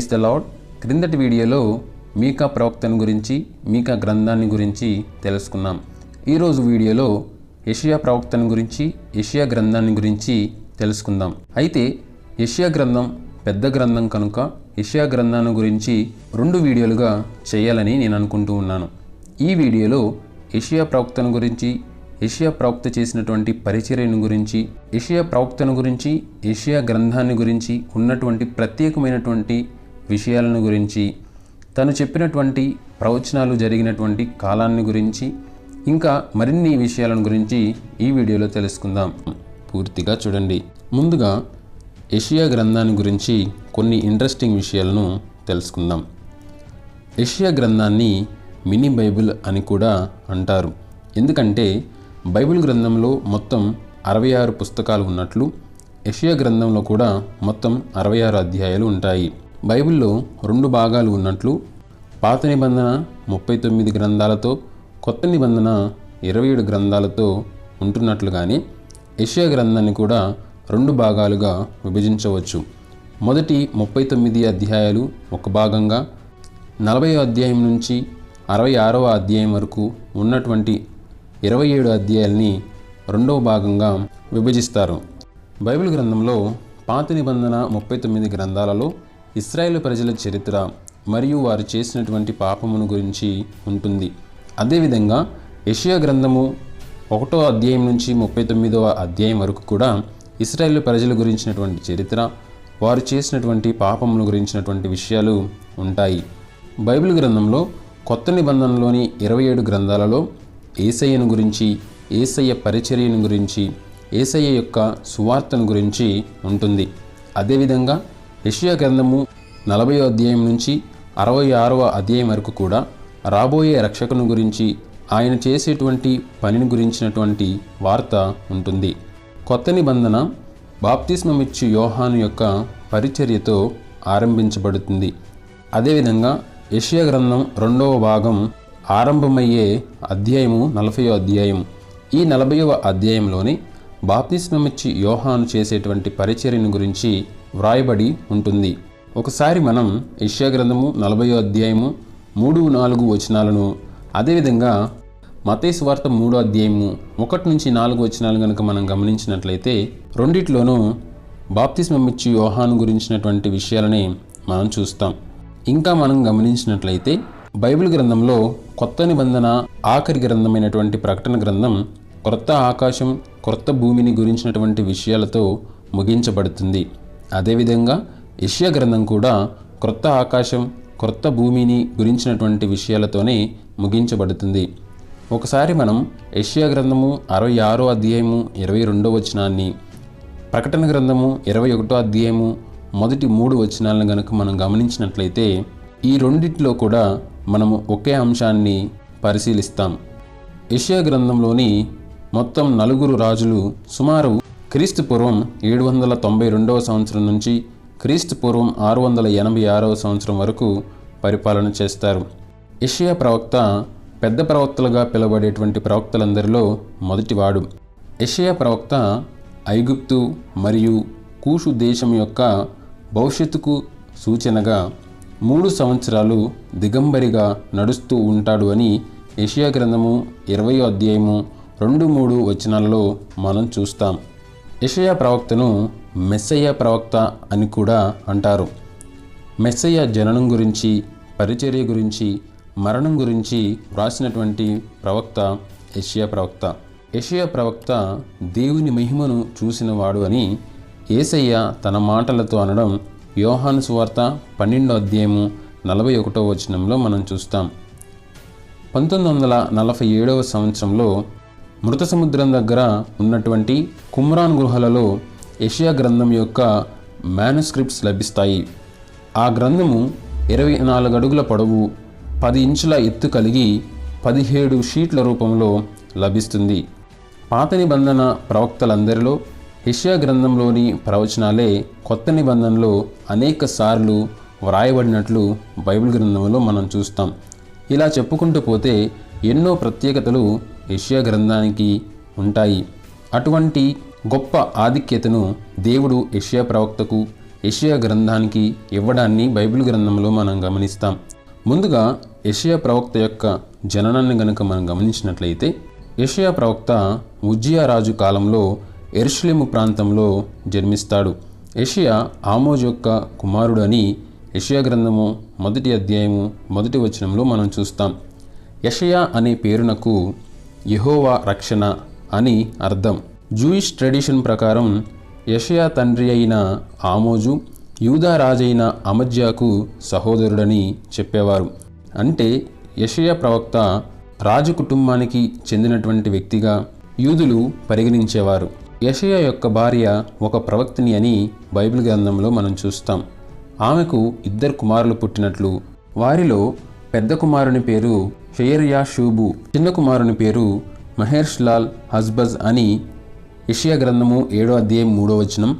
Praise the lord. క్రిందటి వీడియోలో మీకా ప్రవక్తను గురించి, మీకా గ్రంథాన్ని గురించి తెలుసుకున్నాం. ఈరోజు వీడియోలో యెషయా ప్రవక్తను గురించి, యెషయా గ్రంథాన్ని గురించి తెలుసుకుందాం. అయితే యెషయా గ్రంథం పెద్ద గ్రంథం కనుక యెషయా గ్రంథాన్ని గురించి 2 వీడియోలుగా చేయాలని నేను అనుకుంటూ ఉన్నాను. ఈ వీడియోలో యెషయా ప్రవక్తను గురించి, యెషయా ప్రవక్త చేసినటువంటి పరిచర్యను గురించి, యెషయా ప్రవక్తను గురించి, యెషయా గ్రంథాన్ని గురించి ఉన్నటువంటి ప్రత్యేకమైనటువంటి విషయాలను గురించి, తను చెప్పినటువంటి ప్రవచనాలు జరిగినటువంటి కాలాన్ని గురించి, ఇంకా మరిన్ని విషయాలను గురించి ఈ వీడియోలో తెలుసుకుందాం. పూర్తిగా చూడండి. ముందుగా యెషయా గ్రంథాన్ని గురించి కొన్ని ఇంట్రెస్టింగ్ విషయాలను తెలుసుకుందాం. యెషయా గ్రంథాన్ని మినీ బైబిల్ అని కూడా అంటారు. ఎందుకంటే బైబిల్ గ్రంథంలో మొత్తం 66 పుస్తకాలు ఉన్నట్లు యెషయా గ్రంథంలో కూడా మొత్తం 66 అధ్యాయాలు ఉంటాయి. బైబిల్లో 2 భాగాలు ఉన్నట్లు పాత నిబంధన 39 గ్రంథాలతో, కొత్త నిబంధన 27 గ్రంథాలతో ఉంటున్నట్లుగానే యెషయా గ్రంథాన్ని కూడా 2 భాగాలుగా విభజించవచ్చు. మొదటి 39 అధ్యాయాలు ఒక భాగంగా, 40వ అధ్యాయం నుంచి 66వ అధ్యాయం వరకు ఉన్నటువంటి 27 అధ్యాయాల్ని 2వ భాగంగా విభజిస్తారు. బైబిల్ గ్రంథంలో పాత నిబంధన 39 గ్రంథాలలో ఇశ్రాయేలు ప్రజల చరిత్ర మరియు వారు చేసినటువంటి పాపమును గురించి ఉంటుంది. అదేవిధంగా యెషయా గ్రంథము 1వ అధ్యాయం నుంచి 39వ అధ్యాయం వరకు కూడా ఇశ్రాయేలు ప్రజల గురించినటువంటి చరిత్ర, వారు చేసినటువంటి పాపమును గురించినటువంటి విషయాలు ఉంటాయి. బైబిల్ గ్రంథంలో కొత్త నిబంధనలోని 27 గ్రంథాలలో యేసయ్యను గురించి, యేసయ్య పరిచర్యను గురించి, యేసయ్య యొక్క సువార్తను గురించి ఉంటుంది. అదేవిధంగా యెషయా గ్రంథము 40వ అధ్యాయం నుంచి 66వ అధ్యాయం వరకు కూడా రాబోయే రక్షకుని గురించి, ఆయన చేసేటువంటి పనిని గురించినటువంటి వార్త ఉంటుంది. కొత్త నిబంధన బాప్తిస్మమిచ్చు యోహాను యొక్క పరిచర్యతో ఆరంభించబడుతుంది. అదేవిధంగా యెషయా గ్రంథం 2వ భాగం ఆరంభమయ్యే అధ్యాయము 40వ అధ్యాయం. ఈ 40వ అధ్యాయంలోనే బాప్తిస్మమిచ్చి యోహాను చేసేటువంటి పరిచర్యను గురించి వ్రాయబడి ఉంటుంది. ఒకసారి మనం యెషయా గ్రంథము 40వ అధ్యాయము 3-4 వచనాలను, అదేవిధంగా మత్తయి సువార్త 3వ అధ్యాయము 1-4 వచనాలు కనుక మనం గమనించినట్లయితే రెండిట్లోనూ బాప్తిస్మమిచ్చి యోహాను గురించినటువంటి విషయాలని మనం చూస్తాం. ఇంకా మనం గమనించినట్లయితే బైబిల్ గ్రంథంలో కొత్త నిబంధన ఆఖరి గ్రంథమైనటువంటి ప్రకటన గ్రంథం క్రొత్త ఆకాశం, క్రొత్త భూమిని గురించినటువంటి విషయాలతో ముగించబడుతుంది. అదేవిధంగా యెషయా గ్రంథం కూడా క్రొత్త ఆకాశం, క్రొత్త భూమిని గురించినటువంటి విషయాలతోనే ముగించబడుతుంది. ఒకసారి మనం యెషయా గ్రంథము 66వ అధ్యాయము 22వ వచనాన్ని, ప్రకటన గ్రంథము 21వ అధ్యాయము మొదటి 3 వచనాలను కనుక మనం గమనించినట్లయితే ఈ రెండిట్లో కూడా మనము ఒకే అంశాన్ని పరిశీలిస్తాం. యెషయా గ్రంథంలోని మొత్తం 4 రాజులు సుమారు క్రీస్తు పూర్వం 792వ సంవత్సరం నుంచి క్రీస్తు పూర్వం 686వ సంవత్సరం వరకు పరిపాలన చేస్తారు. యెషయా ప్రవక్త పెద్ద ప్రవక్తలుగా పిలువబడేటువంటి ప్రవక్తలందరిలో మొదటివాడు. యెషయా ప్రవక్త ఐగుప్తు మరియు కూషు దేశం యొక్క భవిష్యత్తుకు సూచనగా 3 సంవత్సరాలు దిగంబరిగా నడుస్తూ ఉంటాడు అని యెషయా గ్రంథము 20వ అధ్యాయము 2-3 వచనాలలో మనం చూస్తాం. యెషయా ప్రవక్తను మెస్సయ్య ప్రవక్త అని కూడా అంటారు. మెస్సయ్య జననం గురించి, పరిచర్య గురించి, మరణం గురించి వ్రాసినటువంటి ప్రవక్త యెషయా ప్రవక్త. యెషయా ప్రవక్త దేవుని మహిమను చూసినవాడు అని యేసయ్య తన మాటలతో అనడం యోహాను సువార్త 12వ అధ్యాయము 41వ వచనంలో మనం చూస్తాం. 1947వ సంవత్సరంలో మృత సముద్రం దగ్గర ఉన్నటువంటి కుమ్రాన్ గుహలలో యెషయా గ్రంథం యొక్క మ్యానుస్క్రిప్ట్స్ లభిస్తాయి. ఆ గ్రంథము 24 అడుగుల పొడవు, 10 ఇంచుల ఎత్తు కలిగి 17 షీట్ల రూపంలో లభిస్తుంది. పాత నిబంధన ప్రవక్తలందరిలో యెషయా గ్రంథంలోని ప్రవచనాలే కొత్త నిబంధనలో అనేక సార్లు వ్రాయబడినట్లు బైబిల్ గ్రంథంలో మనం చూస్తాం. ఇలా చెప్పుకుంటూ పోతే ఎన్నో ప్రత్యేకతలు యెషయా గ్రంథానికి ఉంటాయి. అటువంటి గొప్ప ఆధిక్యతను దేవుడు యెషయా ప్రవక్తకు, యెషయా గ్రంథానికి ఇవ్వడాన్ని బైబిల్ గ్రంథంలో మనం గమనిస్తాం. ముందుగా యెషయా ప్రవక్త యొక్క జననాన్ని గనుక మనం గమనించినట్లయితే, యెషయా ప్రవక్త ఉజ్జియా రాజు కాలంలో యెరూషలేము ప్రాంతంలో జన్మిస్తాడు. యెషయా ఆమోజు యొక్క కుమారుడు అని యెషయా గ్రంథము 1వ అధ్యాయము 1వ వచనంలో మనం చూస్తాం. యెషయా అనే పేరునకు యెహోవా రక్షణ అని అర్థం. జూయిష్ ట్రెడిషన్ ప్రకారం యెషయా తండ్రి అయిన ఆమోజు యూదా రాజైన అమజ్యాకు సహోదరుడని చెప్పేవారు. అంటే యెషయా ప్రవక్త రాజు కుటుంబానికి చెందినటువంటి వ్యక్తిగా యూదులు పరిగణించేవారు. యెషయా యొక్క భార్య ఒక ప్రవక్తిని అని బైబిల్ గ్రంథంలో మనం చూస్తాం. ఆమెకు 2 కుమారులు పుట్టినట్లు, వారిలో పెద్ద కుమారుని పేరు షెయర్యాషూబు, చిన్న కుమారుని పేరు మహేర్షలాల్ హస్బజ్ అని యెషయా గ్రంథము 7వ అధ్యాయం 3వ వచనం,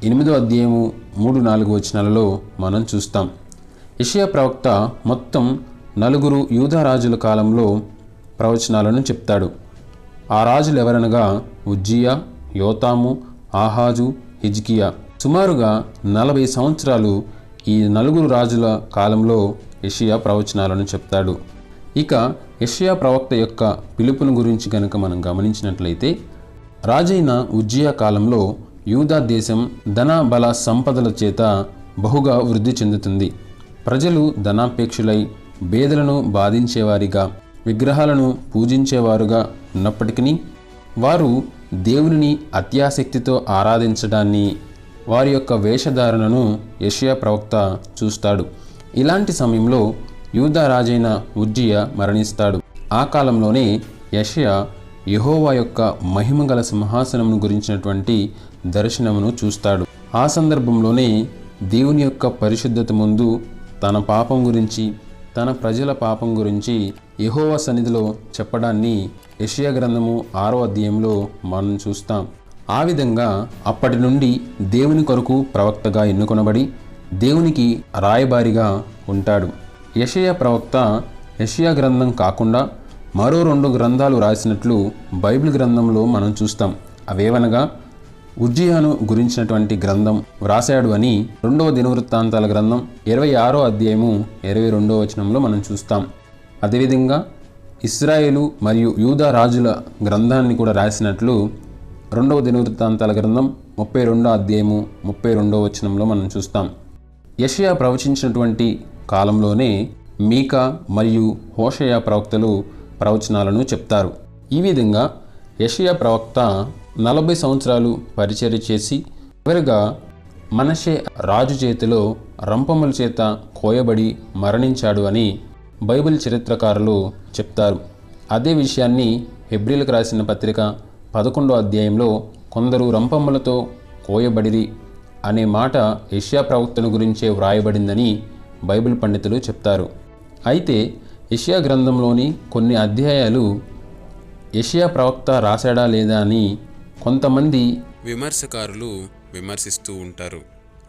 8వ అధ్యాయము 3-4 వచనాలలో మనం చూస్తాం. యెషయా ప్రవక్త మొత్తం 4 యూదా రాజుల కాలంలో ప్రవచనాలను చెప్తాడు. ఆ రాజులు ఎవరనగా ఉజ్జియా, యోతాము, ఆహాజు, హిజ్కియా. సుమారుగా 40 సంవత్సరాలు ఈ 4 రాజుల కాలంలో యెషయా ప్రవచనాలను చెప్తాడు. ఇక యెషయా ప్రవక్త యొక్క పిలుపును గురించి కనుక మనం గమనించినట్లయితే, రాజైన ఉజ్జియా కాలంలో యూదా దేశం ధన బల సంపదల చేత బహుగా వృద్ధి చెందుతుంది. ప్రజలు ధనాపేక్షులై బేదలను బాధించేవారిగా, విగ్రహాలను పూజించేవారుగా ఉన్నప్పటికీ వారు దేవునిని అత్యాసక్తితో ఆరాధించడాన్ని, వారి యొక్క వేషధారణను యెషయా ప్రవక్త చూస్తాడు. ఇలాంటి సమయంలో యూదా రాజైన ఉజ్జియా మరణిస్తాడు. ఆ కాలంలోనే యెషయా యెహోవా యొక్క మహిమగల సింహాసనమును గురించినటువంటి దర్శనమును చూస్తాడు. ఆ సందర్భంలోనే దేవుని యొక్క పరిశుద్ధత ముందు తన పాపం గురించి, తన ప్రజల పాపం గురించి యెహోవా సన్నిధిలో చెప్పడాన్ని యెషయా గ్రంథము 6వ అధ్యాయంలో మనం చూస్తాం. ఆ విధంగా అప్పటి నుండి దేవుని కొరకు ప్రవక్తగా ఎన్నుకొనబడి దేవునికి రాయబారిగా ఉంటాడు. యెషయా ప్రవక్త యెషయా గ్రంథం కాకుండా మరో 2 గ్రంథాలు రాసినట్లు బైబిల్ గ్రంథంలో మనం చూస్తాం. అవేవనగా ఉజ్జియాను గురించినటువంటి గ్రంథం వ్రాసాడు అని 2వ దినవృత్తాంతాల గ్రంథం 26వ అధ్యాయము 22వ వచనంలో మనం చూస్తాం. అదేవిధంగా ఇశ్రాయేలు మరియు యూదా రాజుల గ్రంథాన్ని కూడా రాసినట్లు 2వ దినవృత్తాంతాల గ్రంథం 32వ అధ్యాయము 32వ వచనంలో మనం చూస్తాం. యెషయా ప్రవచించినటువంటి కాలంలోనే మీకా మరియు హోషేయ ప్రవక్తలు ప్రవచనాలను చెప్తారు. ఈ విధంగా యెషయా ప్రవక్త 40 సంవత్సరాలు పరిచర్య చేసి చివరిగా మనష్షే రాజు చేతిలో రంపముల చేత కోయబడి మరణించాడు అని బైబిల్ చరిత్రకారులు చెప్తారు. అదే విషయాన్ని హెబ్రీలకు రాసిన పత్రిక 11వ అధ్యాయంలో కొందరు రంపములతో కోయబడిరి అనే మాట యెషయా ప్రవక్తను గురించే వ్రాయబడిందని బైబిల్ పండితులు చెప్తారు. అయితే యెషయా గ్రంథంలోని కొన్ని అధ్యాయాలు యెషయా ప్రవక్త రాశాడా లేదా అని కొంతమంది విమర్శకారులు విమర్శిస్తూ ఉంటారు.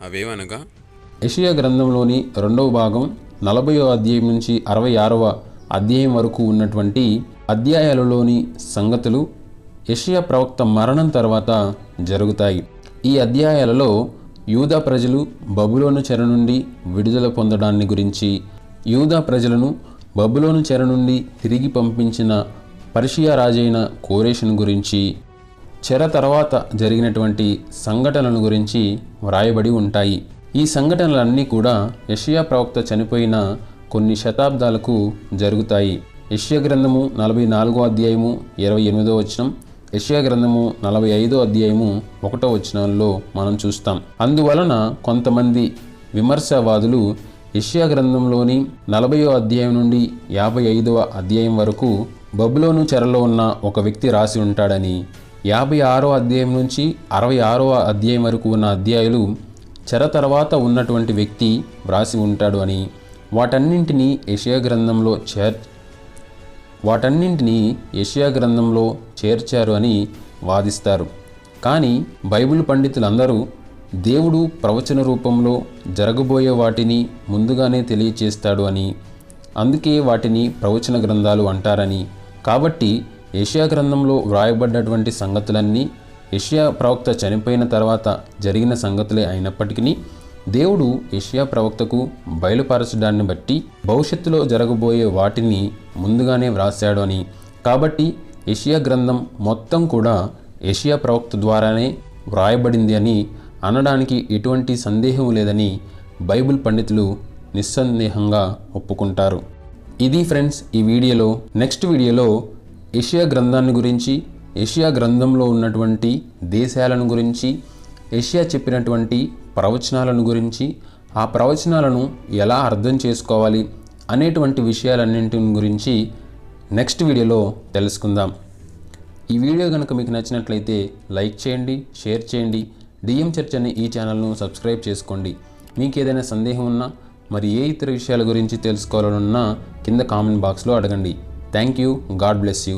అవేవనగా యెషయా గ్రంథంలోని 2వ భాగం 40వ అధ్యాయం నుంచి 66వ అధ్యాయం వరకు ఉన్నటువంటి అధ్యాయాలలోని సంగతులు యెషయా ప్రవక్త మరణం తర్వాత జరుగుతాయి. ఈ అధ్యాయాలలో యూదా ప్రజలు బబులోను చెర నుండి విడుదల పొందడాన్ని గురించి, యూదా ప్రజలను బబులోను చెర నుండి తిరిగి పంపించిన పర్షియా రాజైన కోరెషును గురించి, చెర తర్వాత జరిగినటువంటి సంఘటనల గురించి వ్రాయబడి ఉంటాయి. ఈ సంఘటనలన్నీ కూడా యెషయా ప్రవక్త చనిపోయిన కొన్ని శతాబ్దాలకు జరుగుతాయి. యెషయా గ్రంథము 44వ అధ్యాయము 28వ వచనం, యెషయా గ్రంథము 45వ అధ్యాయము 1వ వచనంలో మనం చూస్తాం. అందువలన కొంతమంది విమర్శవాదులు యెషయా గ్రంథంలోని 40వ అధ్యాయం నుండి 55వ అధ్యాయం వరకు బబులోను చెరలో ఉన్న ఒక వ్యక్తి రాసి ఉంటాడని, 56వ అధ్యాయం నుంచి 66వ అధ్యాయం వరకు ఉన్న అధ్యాయులు చెర తర్వాత ఉన్నటువంటి వ్యక్తి వ్రాసి ఉంటాడు అని, వాటన్నింటినీ యెషయా గ్రంథంలో చేర్చారు అని వాదిస్తారు. కానీ బైబిల్ పండితులందరూ దేవుడు ప్రవచన రూపంలో జరగబోయే వాటిని ముందుగానే తెలియచేస్తాడు అని, అందుకే వాటిని ప్రవచన గ్రంథాలు అంటారని, కాబట్టి యెషయా గ్రంథంలో వ్రాయబడ్డటువంటి సంగతులన్నీ యెషయా ప్రవక్త చనిపోయిన తర్వాత జరిగిన సంగతులే అయినప్పటికీ దేవుడు యెషయా ప్రవక్తకు బయలుపరచడాన్ని బట్టి భవిష్యత్తులో జరగబోయే వాటిని ముందుగానే వ్రాశాడు అని, కాబట్టి యెషయా గ్రంథం మొత్తం కూడా యెషయా ప్రవక్త ద్వారానే వ్రాయబడింది అని అనడానికి ఎటువంటి సందేహం లేదని బైబిల్ పండితులు నిస్సందేహంగా ఒప్పుకుంటారు. ఇది ఫ్రెండ్స్ ఈ వీడియోలో. నెక్స్ట్ వీడియోలో యెషయా గ్రంథాన్ని గురించి, యెషయా గ్రంథంలో ఉన్నటువంటి దేశాలను గురించి, యెషయా చెప్పినటువంటి ప్రవచనాలను గురించి, ఆ ప్రవచనాలను ఎలా అర్థం చేసుకోవాలి అనేటువంటి విషయాలన్నింటిని గురించి నెక్స్ట్ వీడియోలో తెలుసుకుందాం. ఈ వీడియో కనుక మీకు నచ్చినట్లయితే లైక్ చేయండి, షేర్ చేయండి. డిఎం చర్చ్ అనే ఈ ఛానల్ను సబ్స్క్రైబ్ చేసుకోండి. మీకు ఏదైనా సందేహం ఉన్నా, మరి ఏ ఇతర విషయాల గురించి తెలుసుకోవాలనున్నా కింద కామెంట్ బాక్స్లో అడగండి. Thank you. God bless you.